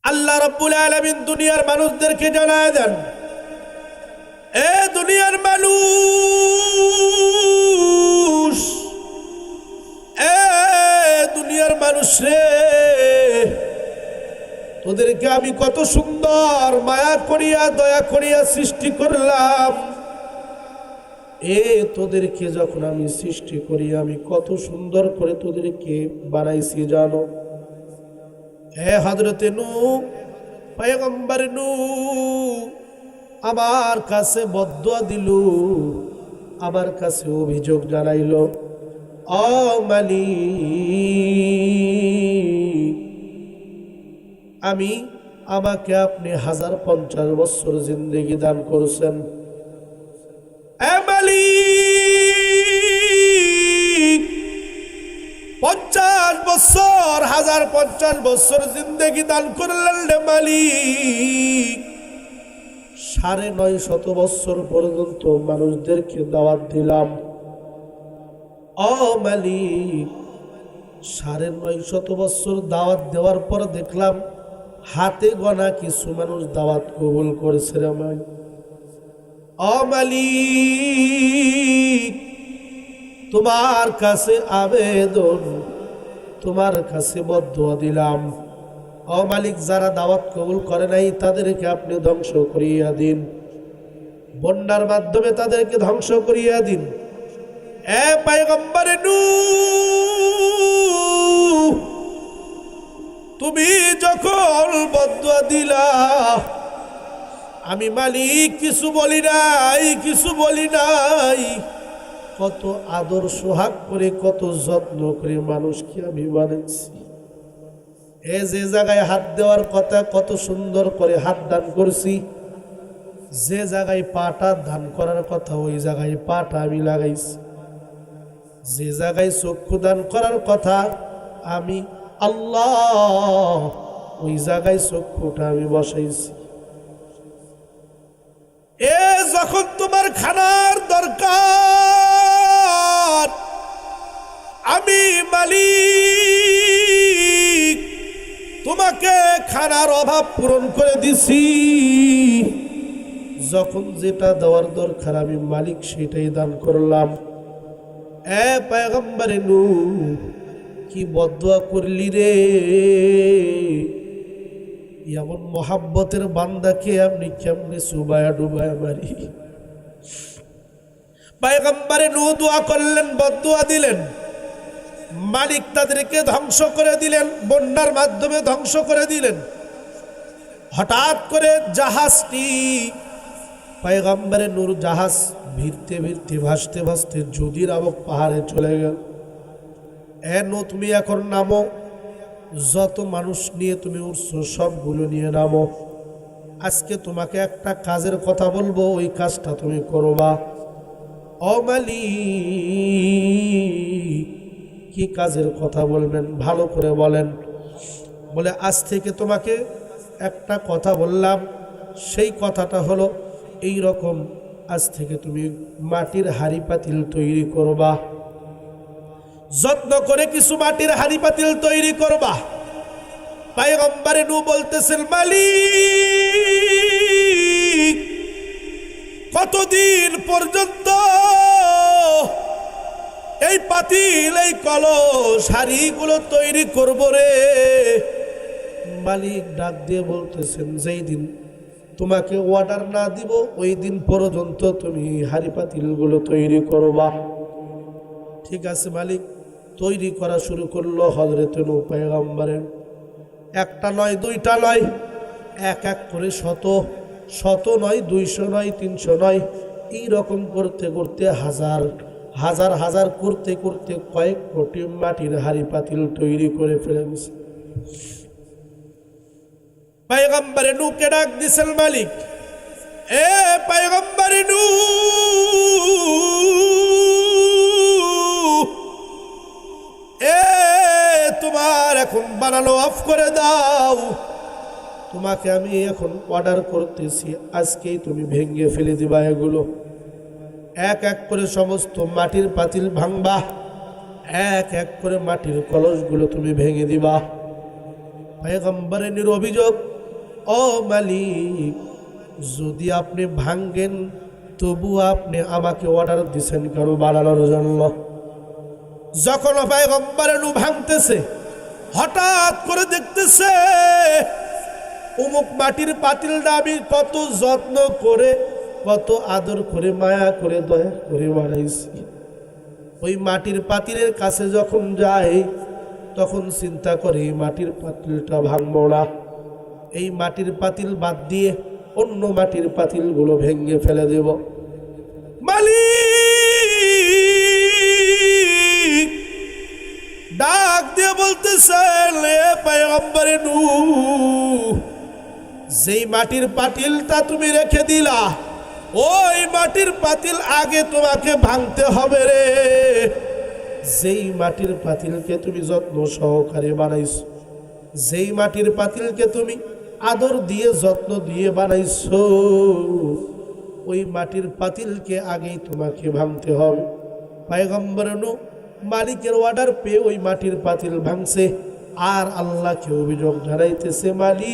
আল্লাহ রাব্বুল আলামিন দুনিয়ার মানুষদেরকে জানায় দেন, এ দুনিয়ার মানুষ, এ দুনিয়ার মানুষ রে, তোদেরকে আমি কত সুন্দর মায়া করিয়া দয়া করিয়া সৃষ্টি করলাম। তোদেরকে যখন আমি সৃষ্টি করি আমি কত সুন্দর করে তোদেরকে বানাইছি জানো। হে হযরতে নূহ, পয়গম্বর নূহ আমার কাছে বদদুয়া দিল, আমার কাছে অভিযোগ জানাইল, ও মালিক, আমাকে আপনি 1050 বছর জিন্দেগি দান করেছেন। এ মালিক, 50 বছর 1050 বছর জিন্দেগি দান করলেন রে মালিক। 950 বছর পর্যন্ত মানুষদেরকে দাওয়াত দিলাম। ও মালিক, 950 বছর দাওয়াত দেওয়ার পর দেখলাম হাতে গোনা কিছু মানুষ দাওয়াত কবুল করেছে রে মালিক। ও মালিক, তোমার কাছে আবেদন, তোমার কাছে বদদুয়া দিলাম, ও মালিক, যারা দাওয়াত কবুল করে নাই তাদেরকে আপনি ধ্বংস করিয়া দিন, বন্যার মাধ্যমে তাদেরকে ধ্বংস করিয়া দিন। এ পয়গম্বর নূহ, তুমি যখন বদদুয়া দিলা আমি মালিক কিছু বলি নাই, কত আদর সোহাগ করে কত যত্ন করে মানুষকে আমি বানাইছি। যে জায়গায় হাত দেওয়ার কথা কত সুন্দর করে হাত দান করছি, যে জায়গায় পাটা দান করার কথা ওই জায়গায় পাটা আমি লাগাইছি, যে জায়গায় চক্ষু দান করার কথা আমি আল্লাহ ওই জায়গায় চক্ষুটা আমি বসাইছি। যখন তোমার খানার দরকার আমি মালিক তোমাকে খানার অভাব পূরণ করে দিছি। যখন যেটা দেওয়ার দরকার আমি মালিক সেটাই দান করলাম। পয়গম্বর নূহ, কি বদদুয়া করলি রে, এমন মোহাব্বতের বান্দাকে আপনি কেমনে সুবায়া ডুবায়া মারি। পয়গম্বর নূহ দোয়া করলেন, বদদুয়া দিলেন, মালিক তাদেরকে ধ্বংস করে দিলেন, বন্যার মাধ্যমে ধ্বংস করে দিলেন। হঠাৎ করে জাহাজটি, পয়গম্বর নূহ জাহাজ ভিড়তে ভিড়তে ভাসতে ভাসতে যুদি নামক পাহাড়ে চলে গেল। নূহ, তুমি এখন নামো, যত মানুষ নিয়ে তুমি উঠছো সবগুলো নিয়ে নামো। আজকে তোমাকে একটা কাজের কথা বলবো, ওই কাজটা তুমি করবা। ও মালিক, কি কাজের কথা বলবেন ভালো করে বলেন। বলে, আজ থেকে তোমাকে একটা কথা বললাম, সেই কথাটা হলো এই রকম, আজ থেকে তুমি মাটির হাঁড়ি পাতিল তৈরি করবা, যত্ন করে কিছু মাটির হাঁড়ি পাতিল তৈরি করবা। পয়গম্বর নূহ বলতেছেন, মালিক কতদিন পর্যন্ত এই পাতিল এই কলস হাঁড়িগুলো তৈরি করব রে। মালিক ডাক দিয়ে বলতেছেন, যেই দিন তোমাকে অর্ডার না দিব ওই দিন পর্যন্ত তুমি হাঁড়ি পাতিলগুলো তৈরি করবা। ঠিক আছে মালিক। তৈরি করা শুরু করলো হযরত নূহ পয়গম্বরের। একটা নয়, দুইটা নয়, এক এক করে শত নয়, 200 নয়, 300 নয়, এইরকম করতে করতে হাজার করতে করতে কয়েক কোটি মাটির হাঁড়ি পাতিল তৈরি করে ফেলেছে। পয়গম্বর নূহকে ডাক দিছেন মালিক, এ পয়গম্বর নূহ, তোমার এখন বানানো অফ করে দাও, তোমাকে আমি এখন অর্ডার করতেছি, আজকেই তুমি ভেঙে ফেলে দিবা। এগুলো এক এক করে সমস্ত মাটির পাতিল ভাঙবা, এক এক করে মাটির কলসগুলো তুমি ভেঙে দিবা। পয়গম্বরের অভিযোগ, ও মালিক, যদি আপনি ভাঙ্গেন তবু আপনি আমাকে অর্ডার দিছেন কারো বানানোর জন্য। যখন পয়গম্বর নূহ ভাঙতেছে, হঠাৎ করে দেখতেছে অমুক মাটির পাতিলটা আমি কত যত্ন করে, কত আদর করে, মায়া করে, দয়া করে বানাইছি। ওই মাটির পাতিলের কাছে যখন যায় তখন চিন্তা করে এই মাটির পাতিলটা ভাঙবো না, এই মাটির পাতিল বাদ দিয়ে অন্য মাটির পাতিলগুলো ভেঙে ফেলে দেব। মালিক ডাক দিয়ে বলতেছেন, পয়গম্বরে নূহ, যেই মাটির পাতিলটা তুমি রেখে দিলা, ওই মাটির পাতিল আগে তোমাকে ভাঙতে হবে রে। যেই মাটির পাতিলকে তুমি যত্ন সহকারে বানাইছো, যেই মাটির পাতিলকে তুমি আদর দিয়ে যত্ন দিয়ে বানাইছো, ওই মাটির পাতিলকে আগেই তোমাকে ভাঙতে হবে। পয়গম্বর নূহ মালিকের অর্ডার পেয়ে ওই মাটির পাতিল ভাঙছে, আর আল্লাহকে অভিযোগ জানাইতেছে, মালিক,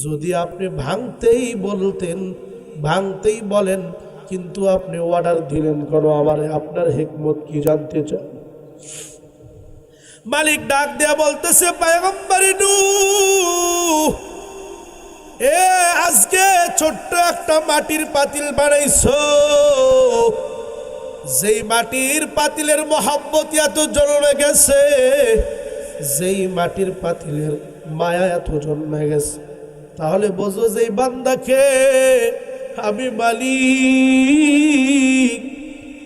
যদি আপনি ভাঙতেই বলতেন, ভাঙতেই বলেন, কিন্তু আপনি অর্ডার দিলেন কেন আমারে? আপনার হিকমত কি জানতে চান? মালিক ডাক দেয়া বলতেছে, পয়গম্বরে নূহ, আজকে ছোট্ট একটা মাটির পাতিল বানাইছো, যেই মাটির পাতিলের মহব্বত এত জন্মে গেছে, যেই মাটির পাতিলের মায়া এত জন্মে গেছে, তাহলে বোঝো যেই বান্দাকে আমি মালিক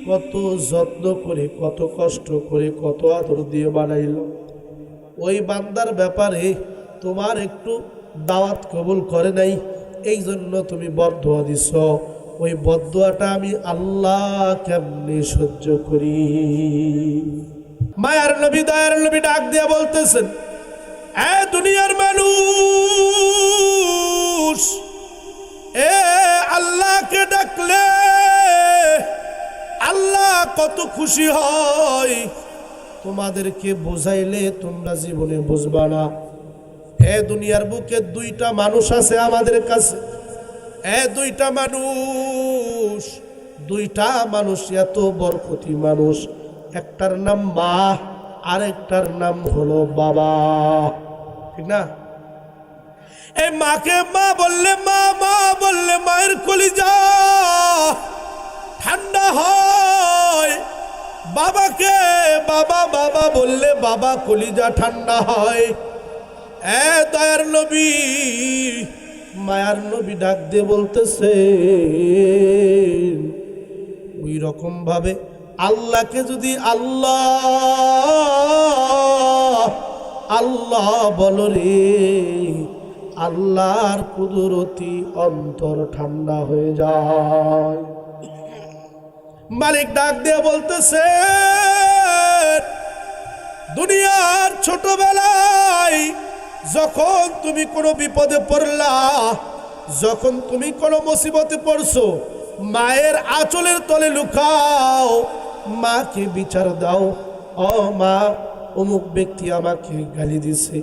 কত যত্ন করে, কত কষ্ট করে, কত আদর দিয়ে বানাইল, ওই বান্দার ব্যাপারে তোমার একটু দাওয়াত কবুল করে নাই, এই জন্য তুমি বদদুয়া দিছ। ওই বদদুয়াটা আমি আল্লাহ কেমনে সহ্য করি? মায়ার নবী, দয়ার নবী ডাক দিয়ে বলতেছেন, এ দুনিয়ার মানুষ, আল্লাহকে ডাকলে আল্লাহ কত খুশি হয়, তোমাদেরকে বোঝাইলে তোমরা জীবনে বুঝবা না। দুনিয়ার বুকে দুইটা মানুষ আছে আমাদের কাছে, দুইটা মানুষ এত বরকতি মানুষ, একটার নাম মা, আরেকটার নাম হলো বাবা, ঠিক না? এই মাকে মা বললে, মা বললে মায়ের কলিজা ঠান্ডা হয়, বাবাকে বাবা বললে বাবা কলিজা ঠান্ডা হয়। দয়ার নবী, মায়ার নবী ডাক দিয়ে বলতেছে, ওই রকম ভাবে আল্লাহকে যদি আল্লাহ বলো রে, আল্লাহর কুদরতি অন্তর ঠান্ডা হয়ে যায়। মালিক ডাক দিয়ে বলতেছে, দুনিয়ার ছোটবেলায় যখন তুমি কোনো বিপদে পড়লা, যখন তুমি কোনো মুসিবতে পড়ছো, মায়ের আঁচলের তলে লুকাও, মাকে বিচার দাও, ও মা, অমুক ব্যক্তি আমাকে গালি দিছে,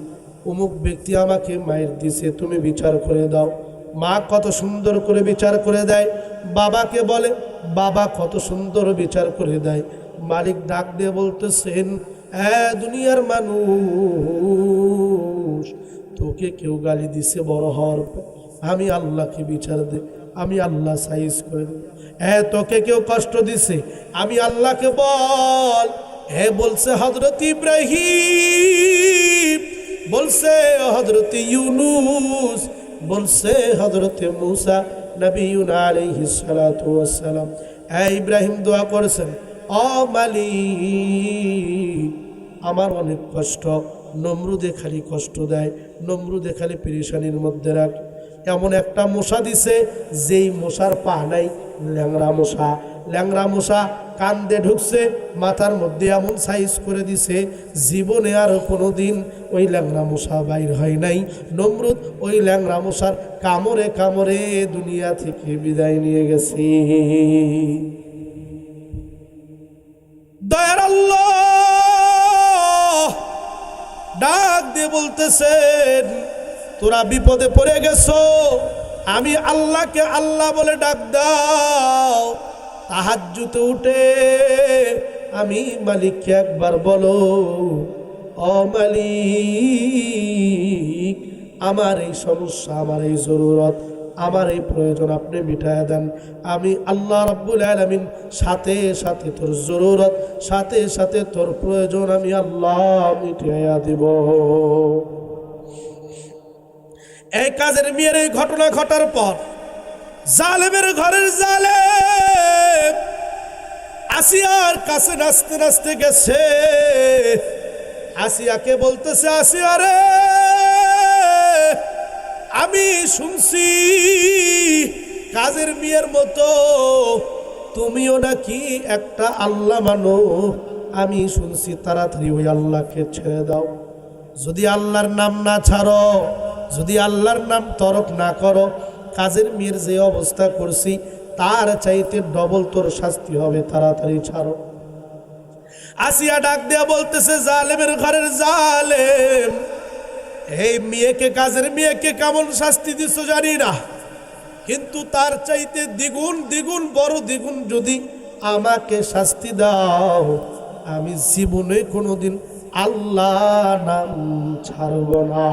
অমুক ব্যক্তি আমাকে মায়ের দিছে, তুমি বিচার করে দাও। মা কত সুন্দর করে বিচার করে দেয়, বাবাকে বলে, বাবা কত সুন্দর বিচার করে দেয়। মালিক ডাক দিয়ে বলতেছেন, দুনিয়ার মানুষ, তোকে কেউ গালি দিছে বড় হওয়ার পর, আমি আল্লাহকে বিচার দে, আমি আল্লাহ সাইজ করে দেব। তোকে কেউ কষ্ট দিছে, আমি আল্লাহকে বল। বলছে হযরত ইব্রাহিম, বলছে হযরত ইউনুস, বলছে হযরত মুসা নবিয়ুনা আলাইহিস সালাতু ওয়াস সালাম। ইব্রাহিম দোয়া করেছেন, ও মালিক, আমার অনেক কষ্ট, নমরুদে খালি কষ্ট দেয়, নমরুদে খালি পেরেশানির মধ্যে রাখ। এমন একটা মশা দিছে, যেই মশার পা নাই, ল্যাংড়া মশা কান্দে ঢুকছে, মাথার মধ্যে এমন সাইজ করে দিছে, জীবনে আর কোনোদিন ওই ল্যাংড়া মশা বাইর হয় নাই। নমরুদ ওই ল্যাংড়া মশার কামড়ে দুনিয়া থেকে বিদায় নিয়ে গেছে। দয়ার আল্লাহ ডাক দিয়ে বলতেছেন, তোরা বিপদে পড়ে গেছো, আমি আল্লাহকে আল্লাহ বলে ডাক দাও। তাহাজ্জুদে উঠে আমি মালিককে একবার বলো, ও মালিক, আমার এই সমস্যা, আমার এই জরুরত, আমার এই প্রয়োজন আপনি মিটায়া দেন। আমি আল্লাহ রাব্বুল আলামিন সাথে সাথে তোর জরুরত, সাথে সাথে তোর প্রয়োজন আমি আল্লাহ মিটায়া দিব। এই কাজের মেয়ের এই ঘটনা ঘটার পর জালেমের ঘরের জালেম আসিয়ার কাছে নাচতে নাচতে গেছে। আসিয়াকে বলতেছে, আসিয়া রে, আমি শুনছি কাজের মেয়ের মতো তুমিও নাকি একটা আল্লাহ মানো। আমি শুনছি, তাড়াতাড়ি ওই আল্লাহকে ছেড়ে দাও। যদি আল্লাহর নাম না ছাড়ো, যদি আল্লাহর নাম তরক না করো, কাজের মেয়ের যে অবস্থা করছি তার চাইতে ডবল তোর শাস্তি হবে, তাড়াতাড়ি ছাড়ো। আসিয়া ডাক দেয়া বলতেছে, জালেমের ঘরের জালেম, এই মেয়েকে, কাজের মেয়েকে কেমন শাস্তি দিচ্ছ জানি না, কিন্তু তার চাইতে দ্বিগুণ দ্বিগুণ বড় দ্বিগুণ যদি আমাকে শাস্তি দাও, আমি জীবনে কোনোদিন আল্লাহ নাম ছাড়ব না।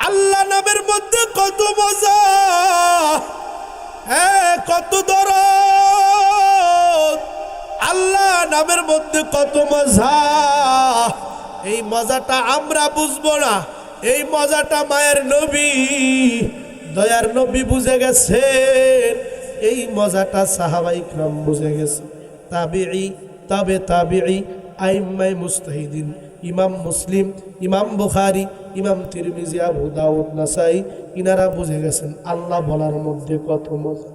আল্লাহ নামের মধ্যে কত মজা, হ্যাঁ কত দরদ, আল্লাহ নামের মধ্যে কত মজা। এই মজাটা আমরা বুঝবো না, এই মজাটা মায়ের নবী, দয়ার নবী বুঝে গেছেন। এই মজাটা সাহাবায়ে ইকরাম বুঝে গেছে, তাবিঈ, তাবে তাবিঈ, আইম্মায়ে মুজতাহিদিন, ইমাম মুসলিম, ইমাম বুখারী, ইমাম তিরমিজি, আবু দাউদ, নাসাই, ইনারা বুঝে গেছেন আল্লাহ বলার মধ্যে কত মজা।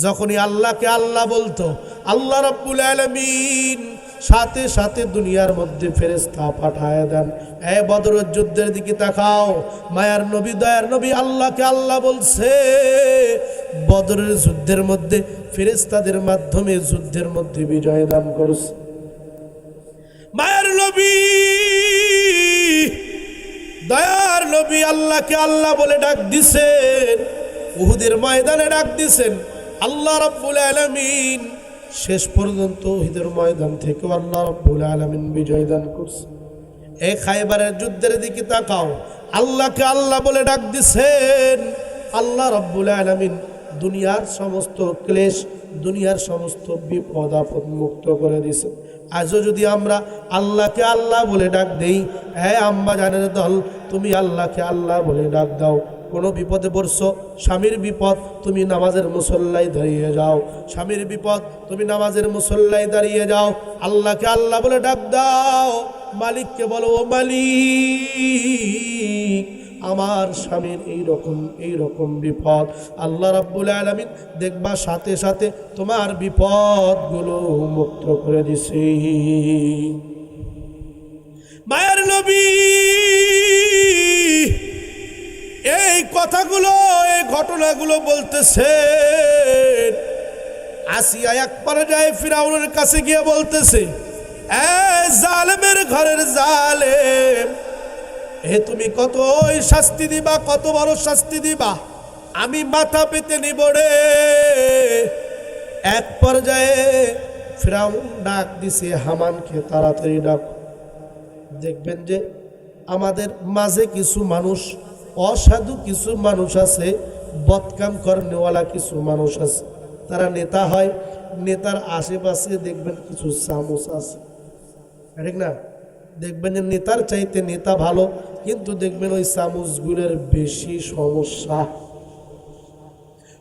যখনই আল্লাহকে আল্লাহ বলতো, আল্লাহ রাব্বুল আলামিন সাথে সাথে দুনিয়ার মধ্যে ফেরেশতা পাঠায় দেন। এই বদরের যুদ্ধের দিকে তাকাও, মায়ার নবী, দয়ার নবী আল্লাহকে আল্লাহ বলছে, বদরের যুদ্ধের মধ্যে ফেরেশতাদের মাধ্যমে যুদ্ধের মধ্যে বিজয় দান করছে। মায়ার নবী, দয়ার নবী আল্লাহকে আল্লাহ বলে ডাক দিছেন, উহুদের ময়দানে ডাক দিছেন। আল্লাহ রাব্বুল আলামিন শেষ পর্যন্ত উহুদের ময়দান থেকে আল্লাহ রাব্বুল আলামিন বিজয় দান করছে। এই খায়বারের যুদ্ধের দিকে তাকাও, আল্লাহকে আল্লাহ বলে ডাক দিছেন, আল্লাহ রাব্বুল আলামিন দুনিয়ার সমস্ত ক্লেশ, দুনিয়ার সমস্ত বিপদ আপদ মুক্ত করে দিছে। আজও যদি আমরা আল্লাহকে আল্লাহ বলে ডাক দেই, হ্যাঁ আম্মা জানের দল, তুমি আল্লাহকে আল্লাহ বলে ডাক দাও। কোনো বিপদে পড়ছো, স্বামীর বিপদ, তুমি নামাজের মুসল্লায় দাঁড়িয়ে যাও। স্বামীর বিপদ, তুমি নামাজের মুসল্লায় দাঁড়িয়ে যাও, আল্লাহকে আল্লাহ বলে ডাক দাও। মালিককে বলো, ও মালিক, আমার স্বামীর এই রকম বিপদ, আল্লাহ রাব্বুল আলামিন দেখবা সাথে সাথে তোমার বিপদগুলো মুক্ত করে দিছি। মায়ের নবী এই কথাগুলো, এই ঘটনাগুলো বলতেছে। আসিয়া এক পর্যায়ে ফিরাউনের কাছে গিয়ে বলতেছে, এ জালেমের ঘরের জালেম, তুমি কত শাস্তি দিবা, কত বড় শাস্তি দিবা, আমি মাথা পেতে নিব রে। এক পর্যায়ে ফিরাউন ডাক দিছে হামানকে, তাড়াতাড়ি ডাক। দেখবেন যে আমাদের মাঝে কিছু মানুষ, অসাধু কিছু মানুষ আছে, বদকাম করনেওয়ালা কিছু মানুষ আছে, তারা নেতা হয়, নেতার আশেপাশে দেখবেন কিছু চামচ আছে, ঠিক না? দেখবেন যে নেতার চাইতে নেতা ভালো, কিন্তু দেখবেন ওই চামচগুলোর বেশি সমস্যা,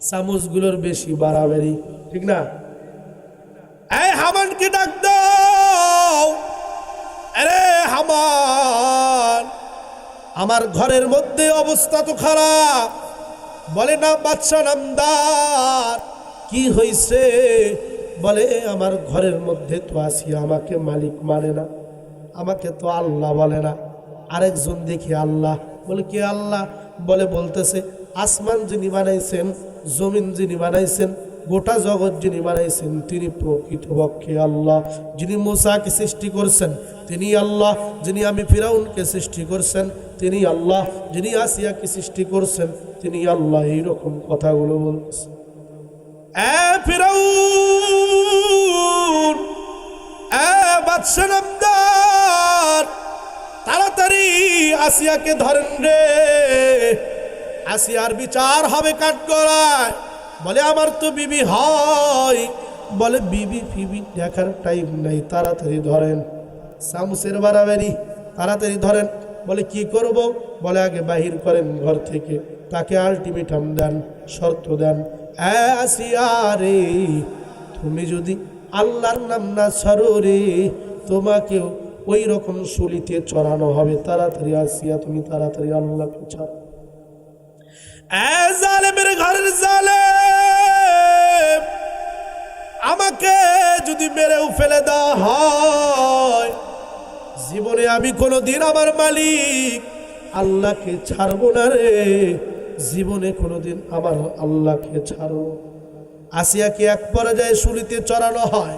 চামচগুলোর বেশি বাড়াবাড়ি, ঠিক না? এই হামানকে ডাক দাও, আরে হামান, আমার ঘরের মধ্যে অবস্থা তো খারাপ। বলে না বাদশা নামদার, কি হয়েছে? বলে আমার ঘরের মধ্যে তো আসি, আমাকে মালিক মানে না, আমাকে তো আল্লাহ বলে না, আরেকজন দেখি আল্লাহ। বলে কে আল্লাহ? বলতেছে আসমান যিনি বানাইছেন, জমিন যিনি বানাইছেন, গোটা জগৎ যিনি বানাইছেন তিনি প্রকৃতপক্ষে আল্লাহ। যিনি মুসাকে সৃষ্টি করছেন তিনি আল্লাহ। যিনি আমি ফিরাউনকে সৃষ্টি করছেন তিনি আল্লাহ। যিনি আসিয়াকে সৃষ্টি করছেন তিনি আল্লাহ। এইরকম কথাগুলো বলতেছে। ফিরাউন, বাদশা নামদার, তাড়াতাড়ি আসিয়াকে ধরেন রে, আসিয়ার বিচার হবে কাঠগড়ায়। বলে আমার তো বিবি হয়। বলে বিবি ফিবি দেখার টাইম নাই, তাড়াতাড়ি ধরেন। শামসের বাড়াবাড়ি, তাড়াতাড়ি ধরেন। বলে কি করব? বলে আগে বাহির করেন ঘর থেকে, তাকে আলটিমেটাম দেন, শর্ত দেন। আসিয়া রে, তুমি যদি আল্লাহর নাম না ছাড়ো রে, তোমাকেও ওই রকম শুলিতে চড়ানো হবে। তাড়াতাড়ি আসিয়া, তুমি তাড়াতাড়ি আল্লাহকে ছাড়ো। জালেমের ঘরের জালেম, আমাকে যদি মেরেও ফেলে দেওয়া হয়, জীবনে আমি কোনোদিন আমার মালিক আল্লাহকে ছাড়বো না রে, জীবনে কোনোদিন আমার আল্লাহকে ছাড়বো। আসিয়াকে এক পর্যায়ে শুলিতে চড়ানো হয়।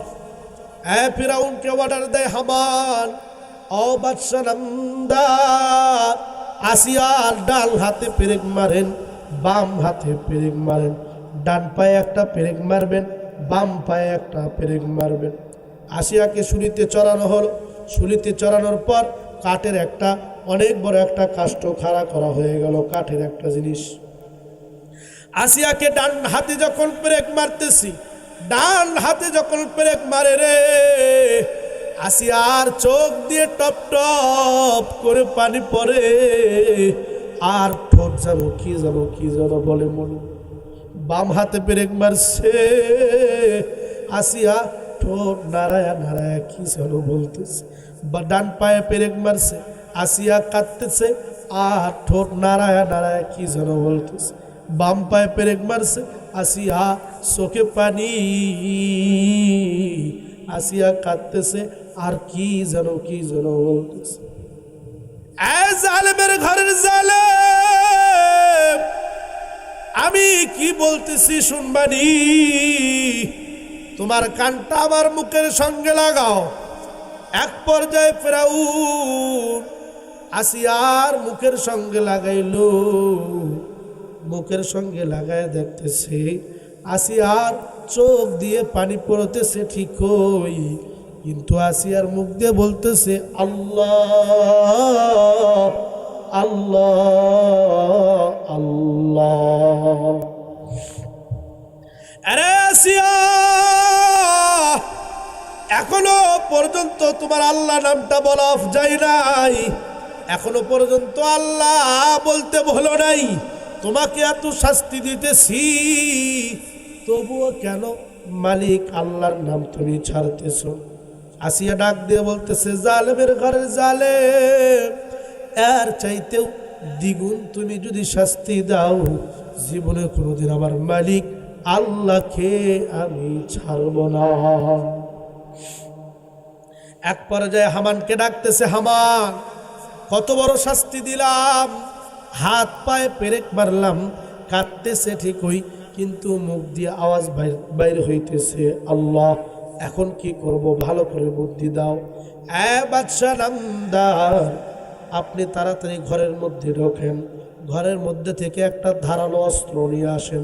ফিরাউনকে অর্ডার দেয় হামান, ও বাদশা নামদার, আসিয়ার ডাল হাতে পেরেক মারেন, বাম হাতে পেরেক মারেন। ডান পায়ে একটা পেরেক মারবেন, বাম পায়ে একটা পেরেক মারবেন। আসিয়াকে শুলিতে চড়ানো হলো। শুলিতে চড়ানোর পর কাঠের একটা অনেক বড় একটা কাষ্ঠ খাড়া করা হয়ে গেল, কাঠের একটা জিনিস। আসিয়াকে ডান হাতে যখন পেরেক মারতেছি, ডান হাতে যখন পেরেক মারে রে, আসিয়ার চোখ দিয়ে টপ টপ করে পানি পড়ে, আর ঠোঁট যেন কি যেন বলে মনে। বাম হাতে পেরেক মারছে, আসিয়া ঠোঁট নাড়ায়া নাড়ায়া কি যেন বলতেছে। বা ডান পায়ে পেরেক মারছে, আসিয়া কাঁদতেছে, আর ঠোঁট নাড়ায়া নাড়ায়া কি যেন বলতেছে। বাম পায়ে পেরেক মারছে, আসিয়া চোখে পানি, আসিয়া কাঁদতেছে, আর কি যেন বলতেছে। জালেমের ঘরের জালেম, আমি কি বলতেছি শুনবানি? তোমার কানটা আমার মুখের সঙ্গে লাগাও। এক পর্যায়ে ফিরাউন আসিয়ার মুখের সঙ্গে লাগাইলো। মুখের সঙ্গে লাগায় দেখতেছে আসিয়ার চোখ দিয়ে পানি পড়তেছে ঠিকই, কিন্তু আসিয়ার মুখ দিয়ে বলতেছে আল্লাহ আল্লাহ আল্লাহ। আরে আসিয়া, এখনো পর্যন্ত তোমার আল্লাহ নামটা বলা যায় নাই, এখনো পর্যন্ত আল্লাহ বলতে ভুলো নাই। তোমাকে এত শাস্তি দিতেছি, তবুও কেন মালিক আল্লাহর নাম তুমি ছাড়তেছ? আসিয়া ডাক দিয়ে বলতেছে, জালেমের ঘরের জালেম, এর চাইতেও দ্বিগুণ তুমি যদি শাস্তি দাও, জীবনে কোনোদিন আমার মালিক আল্লাহকে আমি ছাড়ব না। এক পর্যায়ে হামানকে ডাকতেছে, হামান কত বড় শাস্তি দিলাম, হাত পায়ে পেরেক মারলাম, কাঁদতেছে ঠিকই, কিন্তু মুখ দিয়ে আওয়াজ বাইর হইতেছে আল্লাহ। এখন কি করব, ভালো করে বুদ্ধি দাও। বাদশা নামদার, আপনি তাড়াতাড়ি ঘরের মধ্যে ঢোকেন, ঘরের মধ্যে থেকে একটা ধারালো অস্ত্র নিয়ে আসেন,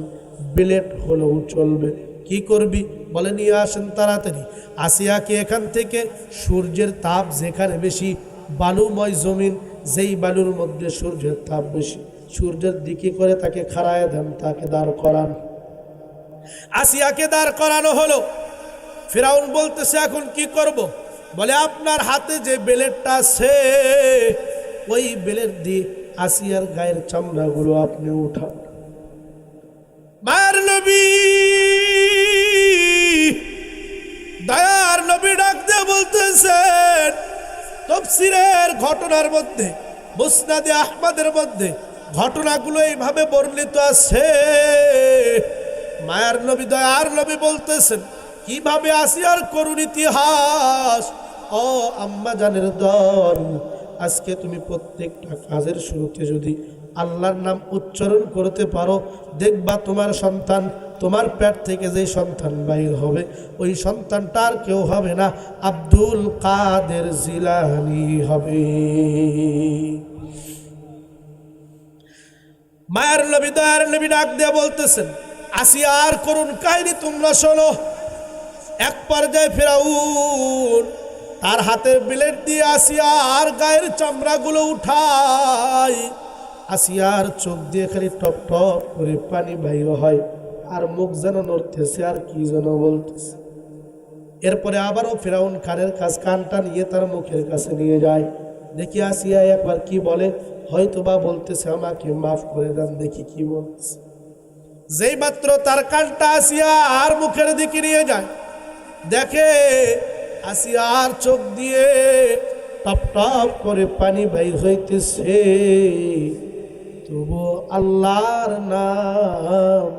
ব্লেড হলেও চলবে। কি করবি? বলে নিয়ে আসেন তাড়াতাড়ি। আসিয়াকে এখান থেকে সূর্যের তাপ যেখানে বেশি, বালুময় জমিন, যেই বালুর মধ্যে সূর্যের তাপ বেশি, সূর্যের দিকে করে তাকে খাড়ায় দেন, তাকে দাঁড় করান। আসিয়াকে দাঁড় করানো হলো। ফিরাউন বলতেছে এখন কি করব? বলে আপনার হাতে যে ব্লেডটা আছে, ওই ব্লেড দিয়ে আসিয়ার গায়ের চামড়াগুলো আপনি উঠান। মায়ের নবী, দয়ার নবী ডাক দিয়ে বলতেছেন, তাফসীরের ঘটনার মধ্যে, মুসনাদে আহমদের মধ্যে ঘটনাগুলো এইভাবে বর্ণিত আছে। মায়ার নবী, দয়ার নবী বলতেছেন, কিভাবে আসিয়ার করুণ ইতিহাস। ও আম্মা জানের দল, আজকে তুমি প্রত্যেকটা কাজের শুরুতে যদি আল্লাহর নাম উচ্চারণ করতে পারো, দেখবা তোমার সন্তান, তোমার পেট থেকে যে সন্তান বাইর হবে ওই সন্তানটা আর কেউ হবে না, আব্দুল কাদের জিলানী হবে। মায়ের নবী দয়ার নবী ডাক দিয়ে বলতেছেন, আসিয়ার করুণ কাহিনী তোমরা শোনো। এক পর্যায়ে ফিরাউন তার হাতের ব্লেড দিয়ে আসিয়ার গায়ের চামড়াগুলো উঠায়, আসিয়ার চোখ দিয়ে খালি টপ টপ করে পানি বাইর হয়, আর মুখ যেন নড়তেছে আর কি যেন বলতেছে। এরপরে আবারও ফিরাউন কানের কাছে কানটা নিয়ে তার মুখের কাছে নিয়ে যায়, দেখি আসিয়া একবার কি বলে, হয়তো বা বলতেছে আমাকে মাফ করে দেন, দেখি কি বলতেছে। যেই মাত্র তার কানটা আসিয়া আর মুখের দিকে নিয়ে যায়, দেখে আসিয়ার চোখ দিয়ে টপ টপ করে পানি বাইর হইতেছে, তবু আল্লাহর নাম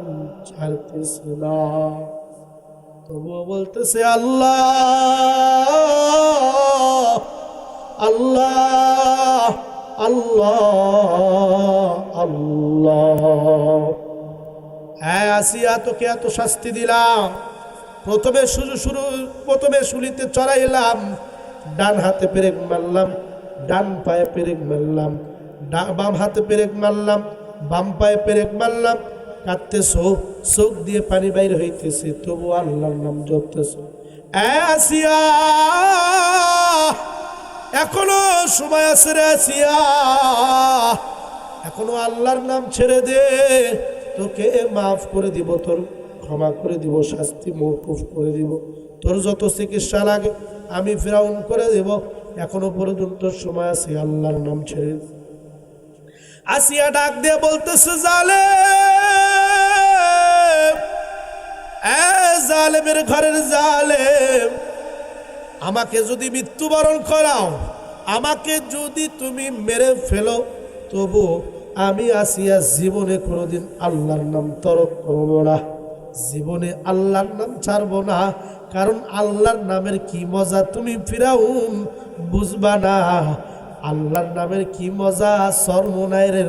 ছাড়তেছে না, তবুও বলতেছে আল্লাহ আল্লাহ আল্লাহ আল্লাহ। হ্যাঁ আসিয়া, তোকে এত শাস্তি দিলাম, প্রথমে শুলিতে চড়াইলাম, ডান হাতে পেরেক মারলাম, ডান পায়ে পেরেক মারলাম, বাম হাতে পেরেক মারলাম, বাম পায়ে পেরেক মারলাম, কাঁদতেছো, চোখ দিয়ে পানি বাইর হইতেছে, তবু আল্লাহর নাম জপতেছো। আসিয়া এখনো সময় আছে রে আসিয়া, এখনো আল্লাহর নাম ছেড়ে দে, তোকে মাফ করে দিব, তোর ক্ষমা করে দিব, শাস্তি মওকুফ করে দিব, তোর যত চিকিৎসা লাগে আমি ফিরাউন করে দেব, এখনো পর্যন্ত সময় আছে, আল্লাহর নাম ছেড়ে দে। আসিয়া ডাক দিয়ে বলতেছে, জালেম, জালেমের ঘরের জালেম, আমাকে যদি মৃত্যুবরণ করাও, আমাকে যদি তুমি মেরে ফেলো, তবু আমি আসিয়া জীবনে কোনোদিন আল্লাহর নাম তরক করব না, জীবনে আল্লাহর নাম ছাড়বো না, কারণ আল্লাহর নামের কি মজা তুমি ফিরাউন বুঝবা না। আল্লাহর নামের কি মজা সরমনায়ের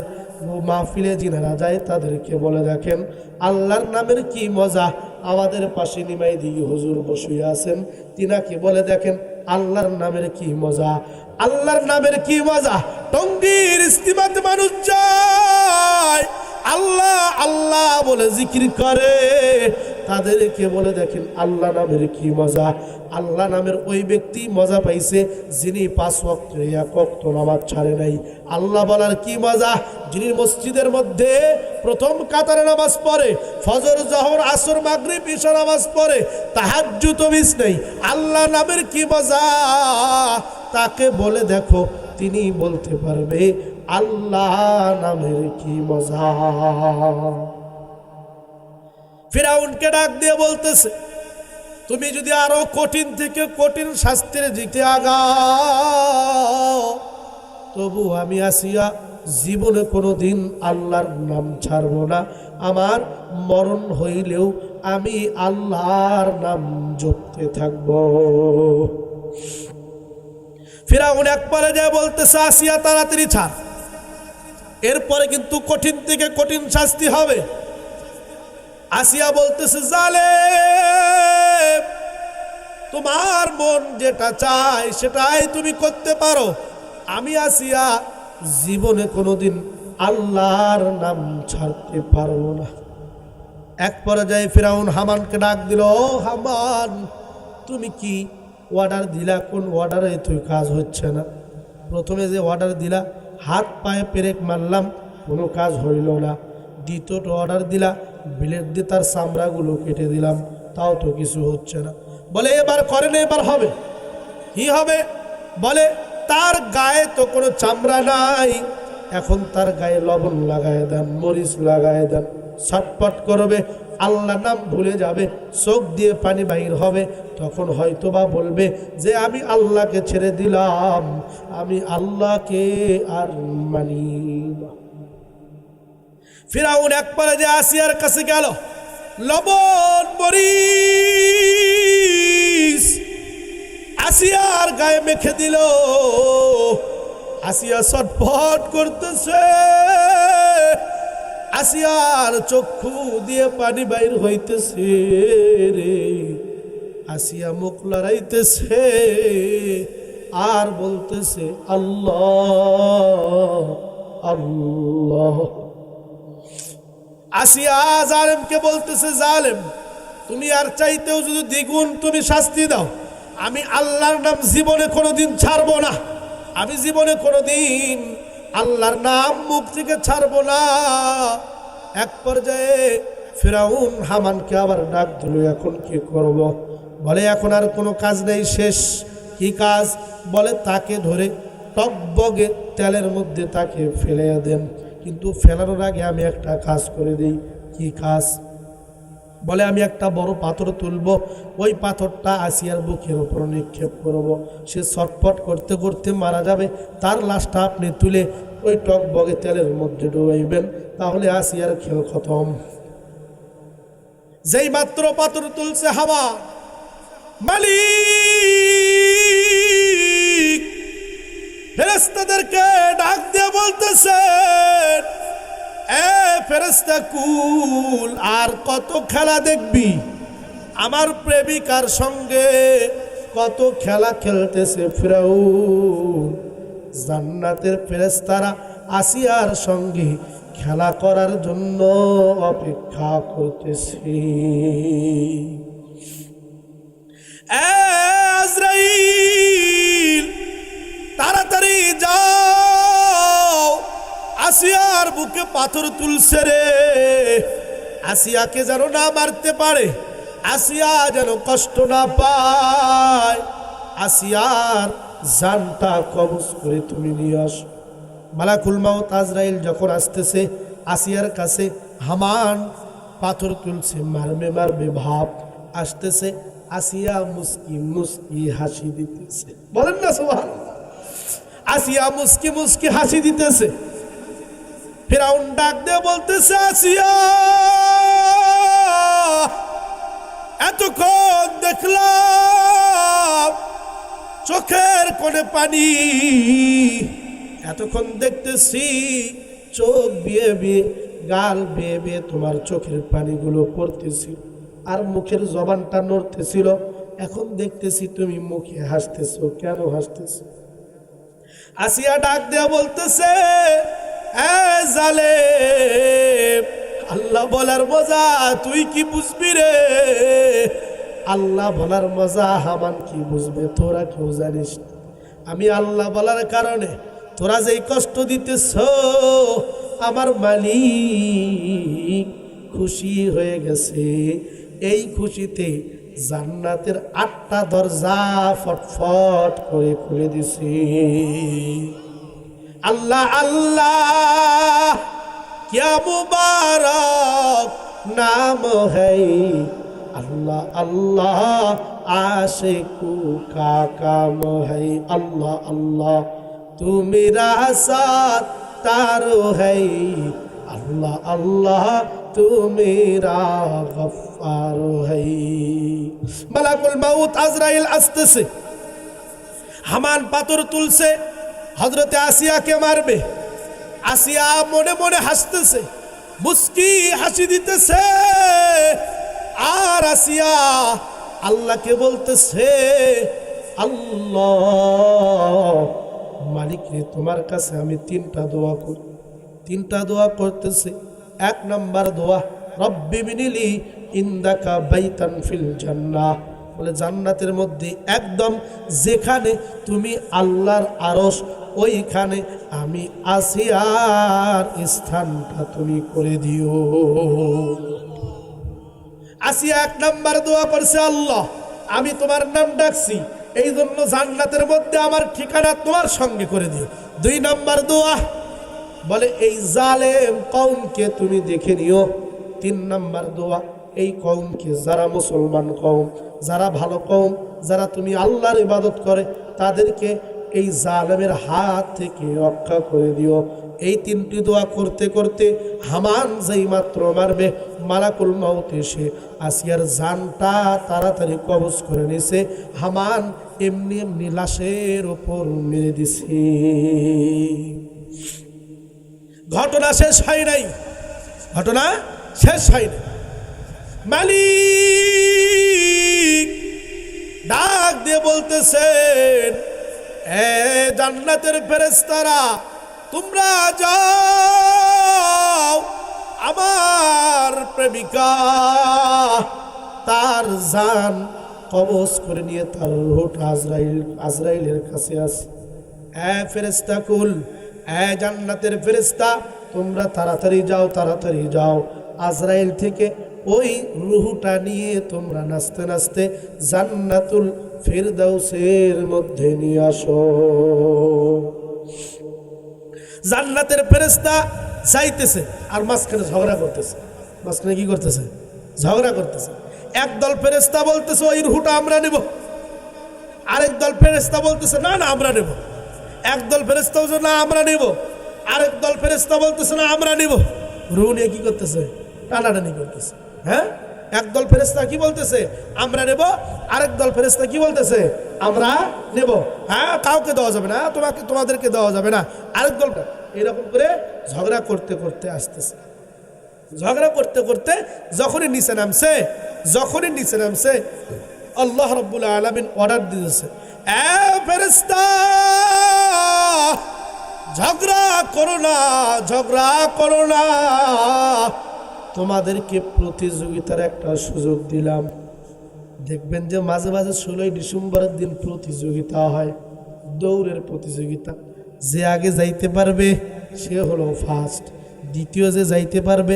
মাহফিলে যিনারা যায় তাদেরকে বলে দেখেন আল্লাহর নামের কি মজা। আমাদের পাশে নিমাই দিঘি হুজুর বসে আছেন, তিনাকে বলে দেখেন আল্লাহর নামের কি মজা, আল্লাহর নামের কি মজা। টঙ্গীর ইস্তিমাতে মানুষ যায়, আল্লাহ আল্লাহ বলে জিকির করে, তাদেরকে বলে দেখেন আল্লাহ নামের কি মজা। আল্লাহ নামের ওই ব্যক্তি মজা পাইছে যিনি 5 ওয়াক্ত এক ওয়াক্ত নামাজ ছাড়ে নাই। আল্লাহ বলার কি মজা, যিনি মসজিদের মধ্যে প্রথম কাতারে নামাজ পড়ে, ফজর জোহর আসর মাগরিব ঈশা নামাজ পড়ে, তাহাজ্জুদ মিস নেই। আল্লাহ নামের কি মজা, তাকে বলে দেখো, তিনি বলতে পারবে আল্লাহ নামের কি মজা। ফিরাউনকে ডাক দিয়ে বলতেছে, তুমি যদি আরো কঠিন থেকে কঠিন শাস্তির দিকে আগাও, তবু আমি আসিয়া জীবনে কোনোদিন আল্লাহর নাম ছাড়ব না, আমার মরণ হইলেও আমি আল্লাহর নাম জপতে থাকব। ফিরাউন একবারে যায় বলতেছে, আসিয়া তাড়াতাড়ি ছাড়, এরপরে কিন্তু কঠিন থেকে কঠিন শাস্তি হবে। আসিয়া বলতেছে, জালেম, তোমার মন যেটা চায় সেটাই তুমি করতে পারো, আমি আসিয়া জীবনে কোনোদিন আল্লাহর নাম ছাড়তে পারবো না। এক পর্যায়ে ফিরাউন হামানকে ডাক দিল, ও হামান, তুমি কি অর্ডার দিলা? কোন অর্ডারে তুই কাজ হচ্ছে না? প্রথমে যে অর্ডার দিলা হাত পায়ে পেরেক মারলাম, কোনো কাজ হইল না। দ্বিতীয়টা অর্ডার দিলা ব্লেড দিয়ে তার চামড়াগুলো কেটে দিলাম, তাও তো কিছু হচ্ছে না। বলে এবার করেন, এবার হবে। কি হবে? বলে তার গায়ে তো কোনো চামড়া নাই, এখন তার গায়ে লবণ লাগায় দেন, মরিচ লাগায় দেন, ছটপট করবে, আল্লাহ নাম ভুলে যাবে, চোখ দিয়ে পানি বাহির হবে, তখন হয়তো বা বলবে যে আমি আল্লাহকে ছেড়ে দিলাম, আমি আল্লাহকে আর মানি না। ফিরাউন একবারে যে আসিয়ার কাছে গেল, লবণ মরিচ আসিয়ার গায়ে মেখে দিল। আসিয়া ছটফট করতেছে, আসিয়ার চক্ষু দিয়ে পানি বাইর হইতেছে রে। আসিয়া মুখ লড়াইতেছে আর বলতেছে আল্লাহ আল্লাহ। আসিয়া জালেমকে বলতেছে, জালেম তুমি আর চাইতেও যদি দ্বিগুণ তুমি শাস্তি দাও, আমি আল্লাহর নাম জীবনে কোনোদিন ছাড়বো না। আমি জীবনে কোনোদিন আল্লাহর নাম মুখ থেকে ছাড়বো না। এক পর্যায়ে ফিরাউন হামানকে আবার ডাক দিল, এখন কি করব? বলে এখন আর কোনো কাজ নেই, শেষ। কি কাজ? বলে তাকে ধরে টকবগে তেলের মধ্যে তাকে ফেলে দেন, কিন্তু ফেলানোর আগে আমি একটা কাজ করে দিই। কি কাজ? বলে আমি একটা বড় পাথর তুলব, ওই পাথরটা আসিয়ার বুকের উপর নিক্ষেপ করব, সে ছটফট করতে করতে মারা যাবে, তার লাশটা আপনি তুলে ওই টকবগে তেলের মধ্যে ডুবাইবেন, তাহলে আসিয়ার খেল খতম। যেই মাত্র পাথর তুলছে হাওয়া, মালিক ফেরেশতাদেরকে ডাক দিয়ে বলতেছে, এ ফেরেশতা কুল, আর কত খেলা দেখবি? আমার প্রেমিকার সঙ্গে কত খেলা খেলতেছে ফিরাউন। জান্নাতের ফেরেশতারা আসিয়ার সঙ্গে খেলা করার জন্য অপেক্ষা করতেছে। আজরাইল তাড়াতাড়ি যাও, আসিয়ার বুকে পাথর তুলছে রে, আসিয়াকে যেন না মারতে পারে, আসিয়া যেন কষ্ট না পায়, আসিয়ার জানটা কবজ করে তুমি নিয়ে আসো। মালাকুল মাউত আজরাইল যখন আসতেছে আসিয়ার কাছে, হামান পাথর তুলছে, মারবে মারবে ভাব আসতেছে, আসিয়া মুস্কি মুস্কি হাসি দিতেছে। বলেন না সুবহানাল্লাহ। আসিয়া মুস্কি মুস্কি হাসি দিতেছে। ফিরাউন ডাক দিয়ে বলতেছে, আসিয়া এতক্ষণ দেখলাম চোখের কোণে পানি, এতক্ষণ দেখতেছি চোখ বিয়ে বিয়ে গাল বেয়ে বেয়ে তোমার চোখের পানিগুলো পড়তেছিল আর মুখের জবানটা নড়তেছিল, এখন দেখতেছি তুমি মুখে হাসতেছো, কেন হাসতেছো? আসিয়া ডাক দেয়া বলতেছে, এ জালেম, আল্লাহ বলার মজা তুই কি বুঝবি রে? আল্লাহ বলার মজা হামান কি বুঝবে, তোরা কেউ জানিস না। আমি আল্লাহ বলার কারণে তোরা যেই কষ্ট দিতেছ, আমার মালিক খুশি হয়ে গেছে। এই খুশিতে জান্নাতের 8টা দরজা ফটফট করে খুলে দিছে। আল্লাহ আল্লাহ क्या मुबारक नाम है, अल्लाह अल्लाह आशिकू का काम है, अल्लाह अल्लाह तू मेरा साथ तारो है, अल्लाह अल्लाह तू मेरा गफ्फार है। मलाकुल मौत आजराइल আসতেছে, হামান পাথর তুলছে, হযরতে আসিয়াকে মারবে। আসিয়া মনে মনে হাসতেছে, মুস্কি হাসি দিতেছে, আর আসিয়া আল্লাহকে বলতেছে, আল্লাহ মালিক রে, তোমার কাছে আমি 3টা দোয়া করি। 3টা দোয়া করতেছে। 1 নম্বর দোয়া, রব্বি বিনিলি ইনদাকা বাইতান ফিল জান্নাহ, বলে জান্নাতের মধ্যে একদম যেখানে তুমি আল্লাহর আরশ, ওইখানে আমি আসিয়ার স্থানটা তুমি করে দিও। আসিয়া 1 নম্বর দোয়া করছে, আল্লাহ আমি তোমার নাম ডাকছি, এই জন্য জান্নাতের মধ্যে আমার ঠিকানা তোমার সঙ্গে করে দিও। 2 নম্বর দোয়া, বলে এই জালেম কওমকে তুমি দেখে নিও। 3 নম্বর দোয়া, এই কওমকে, যারা মুসলমান কওম, যারা ভালো কওম, যারা তুমি আল্লাহর ইবাদত করে, তাদেরকে এই জালেমের হাত থেকে রক্ষা করে দিও। এই 3টি দোয়া করতে করতে হামান যেই মাত্র মারবে, মালাকুল মউত এসে আসিয়ার জানটা তাড়াতাড়ি কবজ করে নিছে। হামান এমনি এমনি লাশের ওপর মেরে দিছে। ঘটনা শেষ হয় নাই। ঘটনা শেষ হয়নি। মালিক ডাক দিয়ে বলতেছেন, এ জান্নাতের ফেরেশতারা, তোমরা যাও, আমার প্রেমিকা তার জান কবজ করে নিয়ে তার রূহটা আজরাইলের কাছে আছে। এ ফেরেশতা কুল, এ জান্নাতের ফেরেশতা, তোমরা তাড়াতাড়ি যাও, তাড়াতাড়ি যাও, আজরাইল থেকে ওই রূহটা নিয়ে তোমরা নাচতে নাচতে জান্নাতুল ফিরদাউসের মধ্যে নিয়ে আসো। জান্নাতের ফেরেশতা যাইতেছে আর মাঝখানে ঝগড়া করতেছে। মাঝখানে কি করতেছে? ঝগড়া করতেছে। একদল ফেরেশতা বলতেছে ওই রূহটা আমরা নেব, আরেক দল ফেরেশতা বলতেছে না না আমরা নেব। একদল ফেরেশতা বলছে না আমরা নেব, আরেক দল ফেরেশতা বলতেছে না আমরা নেব। রূহ নিয়ে কি করতেছে? টানাটানি করতেছে। হ্যাঁ, একদল ফেরেশতা কি বলতেছে? আমরা নেব, আরেক দল ফেরেশতা কি বলতেছে? আমরা নেব। হ্যাঁ, কাউকে দেওয়া যাবে না, তোমাদেরকে দেওয়া যাবে না। আরেক দল এরকম করে ঝগড়া করতে করতে আসতেছে। ঝগড়া করতে করতে যখনই নিচে নামছে আল্লাহ রাব্বুল আলামিন অর্ডার দিয়েছে, এ ফেরেশতা ঝগড়া করো না, তোমাদেরকে প্রতিযোগিতার একটা সুযোগ দিলাম। দেখবেন যে মাঝে মাঝে 16 ডিসেম্বরের দিন প্রতিযোগিতা হয়, দৌড়ের প্রতিযোগিতা। যে আগে যাইতে পারবে সে হলো ফার্স্ট, দ্বিতীয় যে যাইতে পারবে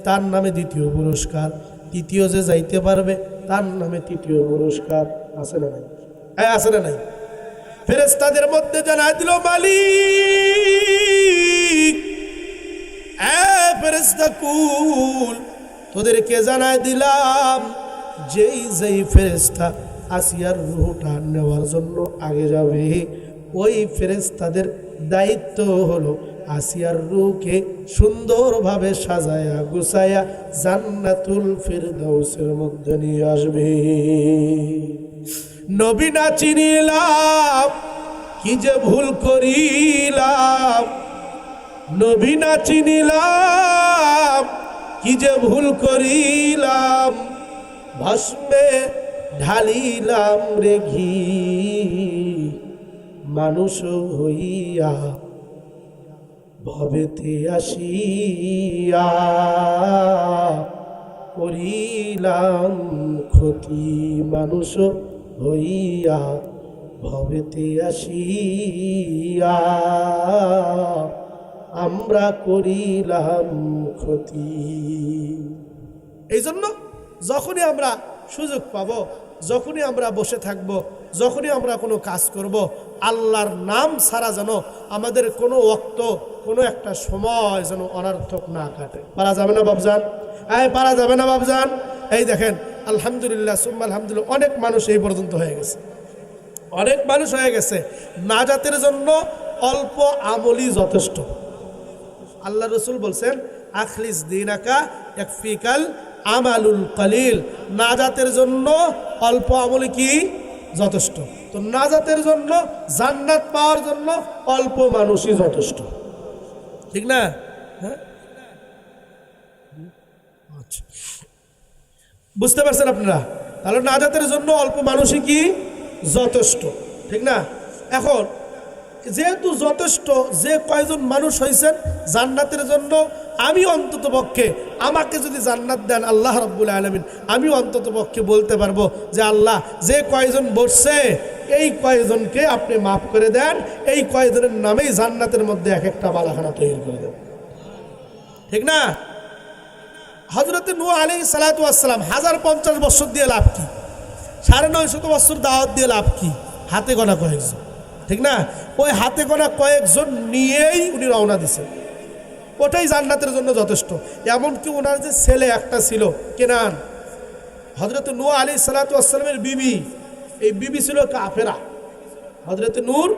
তার নামে দ্বিতীয় পুরস্কার, তৃতীয় যে যাইতে পারবে তার নামে তৃতীয় পুরস্কার। আছে না নাই? আছে না নাই? ফেরেশতাদের মধ্যে জানাই দিল মালিক, ফেরেশতা কুল, তোদেরকে জানাই দিলাম যেই ফেরেশতা আসিয়ার রূহটা নেওয়ার জন্য আগে যাবে, ওই ফেরেশতাদের দায়িত্ব হলো আসিয়ার রূহকে সুন্দরভাবে সাজায়া গুছায়া জান্নাতুল ফিরদাউসের মধ্যে নিয়ে আসবে। নবী না চিনিলাম কি যে ভুল করিলাম, নবী না চিনিলাম কি যে ভুল করিলাম, ভস্মে ঢালিলাম রে ঘি, মানুষ হইয়া ভবেতে আসিয়া করিলাম ক্ষতি, মানুষ হইয়া ভবেতে আসিয়া আমরা করিলাম ক্ষতি। এই জন্য যখনই আমরা সুযোগ পাবো, যখনই আমরা বসে থাকবো, যখনই আমরা কোনো কাজ করব, আল্লাহর নাম ছাড়া যেন আমাদের কোনো ওয়াক্ত, কোনো একটা সময় যেন অনর্থক না কাটে। পারা যাবে না বাবজান? পারা যাবে না বাবজান? এই দেখেন, আলহামদুলিল্লাহ সুম্মা আলহামদুলিল্লাহ, অনেক মানুষ এই পর্যন্ত হয়ে গেছে, অনেক মানুষ হয়ে গেছে। নাজাতের জন্য অল্প আমলই যথেষ্ট। আল্লাহ রসুল বলছেন, আখলিস দীনাকা ইয়াকফিকাল আমালুল কলিল। নাজাতের জন্য অল্প আমল কি যথেষ্ট। তো নাজাতের জন্য, জান্নাত পাওয়ার জন্য অল্প মানুষই যথেষ্ট, ঠিক না? হ্যাঁ, আচ্ছা, বুঝতে পারছেন আপনারা? তাহলে নাজাতের জন্য অল্প মানুষই কি যথেষ্ট, ঠিক না? এখন যেহেতু যথেষ্ট, যে কয়জন মানুষ হয়েছেন জান্নাতের জন্য, আমি অন্তত পক্ষে, আমাকে যদি জান্নাত দেন আল্লাহ রাব্বুল আলামিন, আমি অন্তত পক্ষে বলতে পারবো যে আল্লাহ, যে কয়জন বসছে এই কয়জনকে আপনি মাফ করে দেন, এই কয়জনের নামেই জান্নাতের মধ্যে এক একটা বালাখানা তৈরি করে দেন, ঠিক না? হযরত নূহ আলাইহিস সালাতু ওয়াস সালাম 1050 বছর দিয়ে লাভ কি? 950 বছর দাওয়াত দিয়ে লাভ কি? হাতে গোনা কয়েকজন, ঠিক না? ওই হাতে গোনা কয়েকজন নিয়েই উনি রওনা দিছেন, ওটাই জান্নাতের জন্য যথেষ্ট। এমনকি ওনার যে ছেলে একটা ছিল কেনান, হযরত নূহ আলাইহিস সালাতু ওয়াস সালামের বিবি, এই বিবি ছিল কাফেরা। হযরত নূর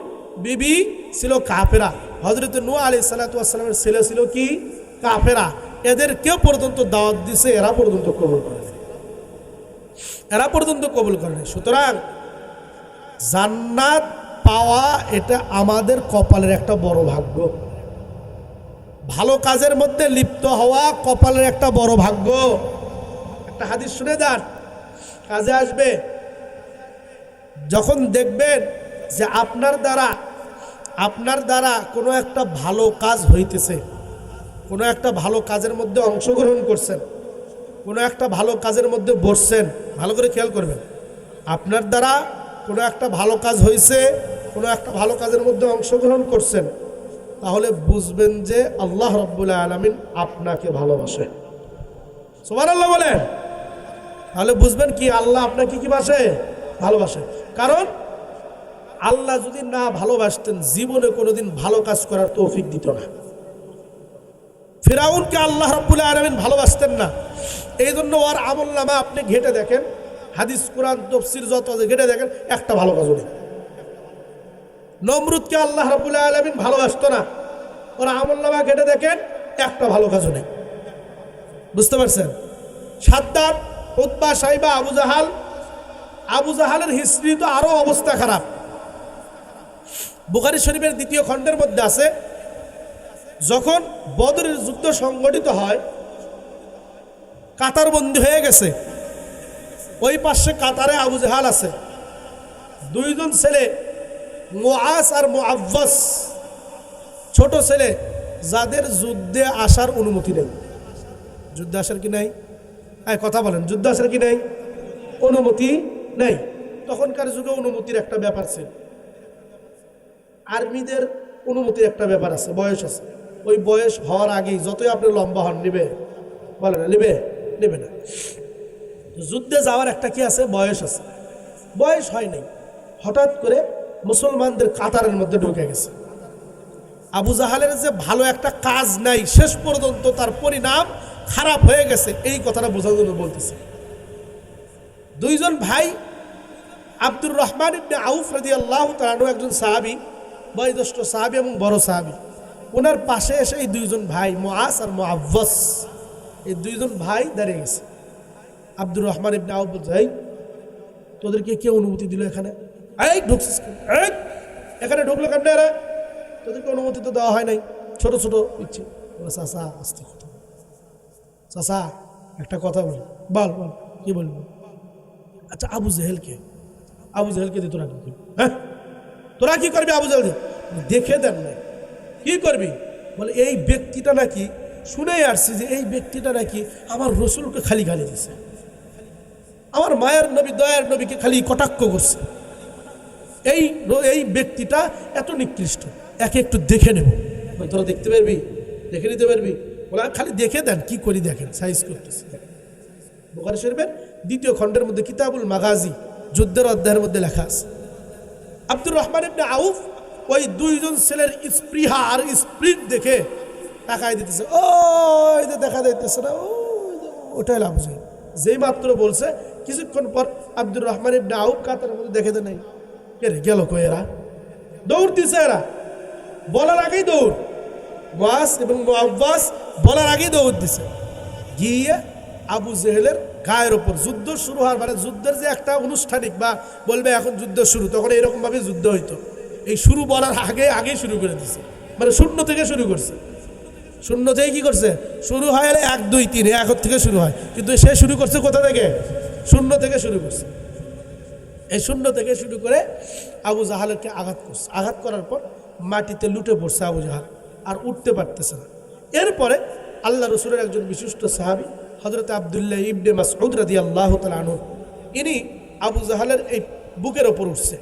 বিবি ছিল কাফেরা, হযরত নূহ আলাইহিস সালাতু ওয়াস সালামের ছেলে ছিল কি? কাফেরা। এদের কেউ পর্যন্ত দাওয়াত দিছে, এরা পর্যন্ত কবুল করে, এরা পর্যন্ত কবুল করে। সুতরাং জান্নাত পাওয়া এটা আমাদের কপালের একটা বড় ভাগ্য। ভালো কাজের মধ্যে লিপ্ত হওয়া কপালের একটা বড় ভাগ্য। একটা হাদিস শুনে যান, কাজে আসবে। যখন দেখবেন যে আপনার দ্বারা কোনো একটা ভালো কাজ হইতেছে, কোনো একটা ভালো কাজের মধ্যে অংশগ্রহণ করছেন, কোনো একটা ভালো কাজের মধ্যে বসছেন, ভালো করে খেয়াল করবেন। আপনার দ্বারা কোনো একটা ভালো কাজ হয়েছে, কোনো একটা ভালো কাজের মধ্যে অংশগ্রহণ করছেন, তাহলে বুঝবেন যে আল্লাহ রাব্বুল আলামিন আপনাকে ভালোবাসে। সুবহানাল্লাহ বলেন। তাহলে বুঝবেন কি আল্লাহ আপনাকে কি বাসে? ভালোবাসে। কারণ আল্লাহ যদি না ভালোবাসতেন জীবনে কোনোদিন ভালো কাজ করার তৌফিক দিত না। ফিরাউনকে আল্লাহ রাব্বুল আলামিন ভালোবাসতেন না, এই জন্য ওর আমলনামা আপনি ঘেটে দেখেন, হাদিস কোরআন তাফসীর যত ঘেটে দেখেন, একটা ভালো কাজও নেই। নমরুদকে আল্লাহ রাব্বুল আলামিন ভালোবাসতো না, ওর আমলনামা ঘেটে দেখেন, একটা ভালো কাজও নেই। বুঝতে পারছেন? সাদ্দাত, উতবা, সাইবা, আবু জাহালের হিস্ট্রি তো আরো অবস্থা খারাপ। বুখারী শরীফের 2য় খণ্ডের মধ্যে আছে, যখন বদরের যুদ্ধ সংগঠিত হয়, কাতারবন্দি হয়ে গেছে, ওই পাশে কাতারে আবু জাহাল আছে, 2 জন ছেলে মুআস আর মুআওয়াজ, ছোট ছেলে, যাদের যুদ্ধে আসার অনুমতি নেই। যুদ্ধে আসার কি নাই? কথা বলেন, যুদ্ধে আসার কি নাই? অনুমতি নেই। তখনকার যুগে অনুমতির একটা ব্যাপার ছিল, আর্মিদের অনুমতির একটা ব্যাপার আছে, বয়স আছে। ওই বয়স হওয়ার আগেই যতই আপনি লম্বা হন, নিবে? বলে না, নেবে না। যুদ্ধে যাওয়ার একটা কি আছে? বয়স আছে। বয়স হয় নাই, হঠাৎ করে মুসলমানদের কাতারের মধ্যে ঢুকে গেছে। আবু জাহালের যে ভালো একটা কাজ নাই, শেষ পর্যন্ত তার পরিণাম খারাপ হয়ে গেছে, এই কথাটা বোঝার জন্য বলতেছে। 2 জন ভাই, আব্দুর রহমান ইবনে আউফ রাদিয়াল্লাহু তাআলা আনহু, একজন সাহাবী, বয়োজ্যেষ্ঠ সাহাবী এবং বড় সাহাবী, ওনার পাশে এসে এই 2 জন ভাই মুআস আর মুআওয়াজ, এই 2 জন ভাই দাঁড়িয়ে গেছে। আব্দুর রহমান ইবনে আউফ বলছে, এই তোদেরকে কে অনুমতি দিল এখানে? এই ঢুকছিস এখানে? ঢুকলো কেন এরা? তোদেরকে অনুমতি তো দেওয়া হয় নাই, ছোট ছোট ইচ্ছে। চাচা আস্তে কথা, চাচা একটা কথা বল। বল বল, কি বলবো? আচ্ছা, আবু জেহেলকে দিয়ে তোরা কি করবি? হ্যাঁ, তোরা কি করবি? আবু জেহেল দেখে দেন না, কি করবি? বলে এই ব্যক্তিটা নাকি, শুনেই আসছি যে এই ব্যক্তিটা নাকি আমার রসুলকে খালি গালি দিছে, আমার মায়ের নবী, দয়ার নবীকে খালি কটাক্ষ করছে। এই ব্যক্তিটা এত নিকৃষ্ট, একে একটু দেখে নেব। তোরা দেখতে পারবি? দেখে নিতে পারবি? বলে খালি দেখে দেন, কি করি দেখেন, সাইজ করতেছে। বুখারী শরীফের 2য় খণ্ডের মধ্যে কিতাবুল মাগাজি, যুদ্ধের অধ্যায়ের মধ্যে লেখা আছে। আব্দুর রহমান ইবনে আউফ ওই 2 জন ছেলের স্পৃহা আর স্প্রিট দেখে তাকায় দিতেছে, ওই যে দেখা যাইতেছে না, ওটাই লাভ যায়। যেই মাত্র বলছে, কিছুক্ষণ পর আব্দুর রহমান ইবনে আউফ কাতারের মধ্যে দেখে দেয় নাই, কে রে গেল কই? এরা দৌড় দিছে, এরা বলার আগেই দৌড়। মুআস এবং মুআওয়াজ বলার আগেই দৌড় দিছে, গিয়ে আবু জেহেলের গায়ের ওপর। যুদ্ধ শুরু হওয়ার মানে যুদ্ধের যে একটা আনুষ্ঠানিক, বা বলবে এখন যুদ্ধ শুরু, তখন এরকম ভাবে যুদ্ধ হইতো। এই শুরু বলার আগেই শুরু করে দিছে, মানে শূন্য থেকে শুরু করছে। শূন্য থেকে কি করছে? শুরু হয় 1, 2, 3, 1 থেকে শুরু হয়, কিন্তু সে শুরু করছে কোথা থেকে? শূন্য থেকে শুরু করছে। এই শূন্য থেকে শুরু করে আবু জাহালকে আঘাত করছে। আঘাত করার পর মাটিতে লুটে পড়ছে আবু জাহাল, আর উঠতে পারতেছে না। এরপরে আল্লাহ রসুলের একজন বিশিষ্ট সাহাবী হযরত আব্দুল্লাহ ইবনে মাসউদ রাদিয়াল্লাহু তাআলা আনহু, ইনি আবু জাহালের এই বুকের ওপর উঠছে,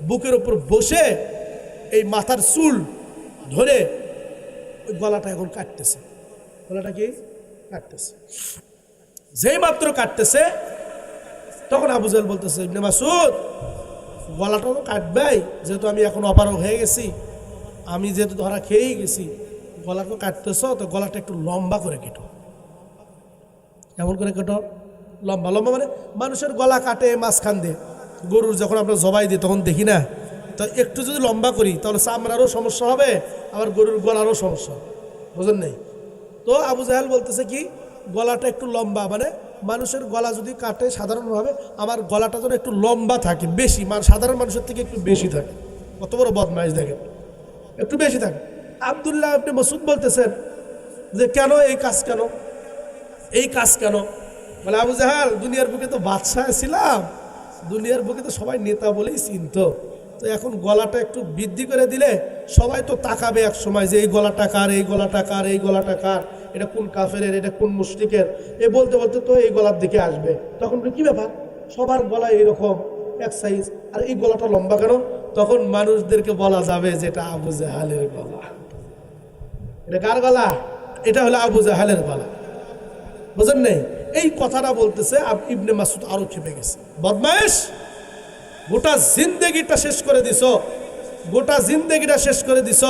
বুকের ওপর বসে এই মাথার চুল ধরে ওই গলাটা এখন কাটতেছে। গলাটা কি কাটতেছে? যেই মাত্র কাটতেছে, তখন আবু জাহেল বলতেছে, ইবনে মাসউদ, গলাটা তো কাটবেই, যেহেতু আমি এখন অপারগ হয়ে গেছি, আমি যেহেতু ধরা খেয়েই গেছি, গলা তো কাটতেছ, তো গলাটা একটু লম্বা করে কেটো। কেমন করে কেটো? লম্বা লম্বা মানে মানুষের গলা কাটে মাঝখান দিয়ে, গরুর যখন আমরা জবাই দিই তখন দেখি না, তো একটু যদি লম্বা করি তাহলে চামড়ারও সমস্যা হবে, আবার গরুর গলারও সমস্যা হবে, বুঝেন নাই? তো আবু জাহেল বলতেছে কি, গলাটা একটু লম্বা, মানে মানুষের গলা যদি কাটে সাধারণভাবে আমার গলাটা যেন একটু লম্বা থাকে, বেশি, মানে সাধারণ মানুষের থেকে একটু বেশি থাকে। কত বড় বদমাইশ দেখেন, একটু বেশি থাকে। আব্দুল্লাহ ইবনে মাসউদ বলতেছেন, যে কেন এই কাজ, কেন এই কাজ, কেন? বলে আবু জাহাল, দুনিয়ার বুকে তো বাদশাহ ছিলাম, দুনিয়ার বুকে তো সবাই নেতা বলেই চিনত, তো এখন গলাটা একটু বৃদ্ধি করে দিলে সবাই তো তাকাবে এক সময় যে এই গলাটা কার, এই গলাটা কার, এই গলাটা কার, এটা কোন কাফেরের, এটা কোন মুশরিকের, এ বলতে বলতে তো এই গলার দিকে আসবে। তখন কি ব্যাপার, সবার গলা এইরকম এক সাইজ, আর এই গলাটা লম্বা কেন? তখন মানুষদেরকে বলা যাবে যে এটা আবু জাহালের গলা। এটা কার গলা? এটা হলো আবু জাহালের গলা। বুঝেন নাই? এই কথাটা বলতেছে ইবনে মাসউদ আরো খেপে গেছে। বদমাইশ, গোটা জিন্দেগিটা শেষ করে দিছ, গোটা জিন্দেগিটা শেষ করে দিছ,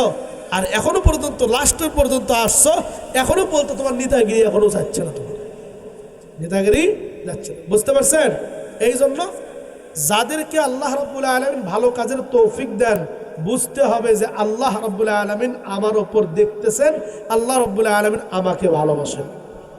আর এখনো পর্যন্ত লাস্টের পর্যন্ত আসছো, এখনো বলতো তোমার নেতাগিরি এখনো যাচ্ছে না, তোমার নেতাগিরি যাচ্ছে না। বুঝতে পারছেন? এই জন্য যাদেরকে আল্লাহ রাব্বুল আলামিন ভালো কাজের তৌফিক দেন, বুঝতে হবে যে আল্লাহ রাব্বুল আলামিন আমার ওপর দেখতেছেন, আল্লাহ রাব্বুল আলামিন আমাকে ভালোবাসেন।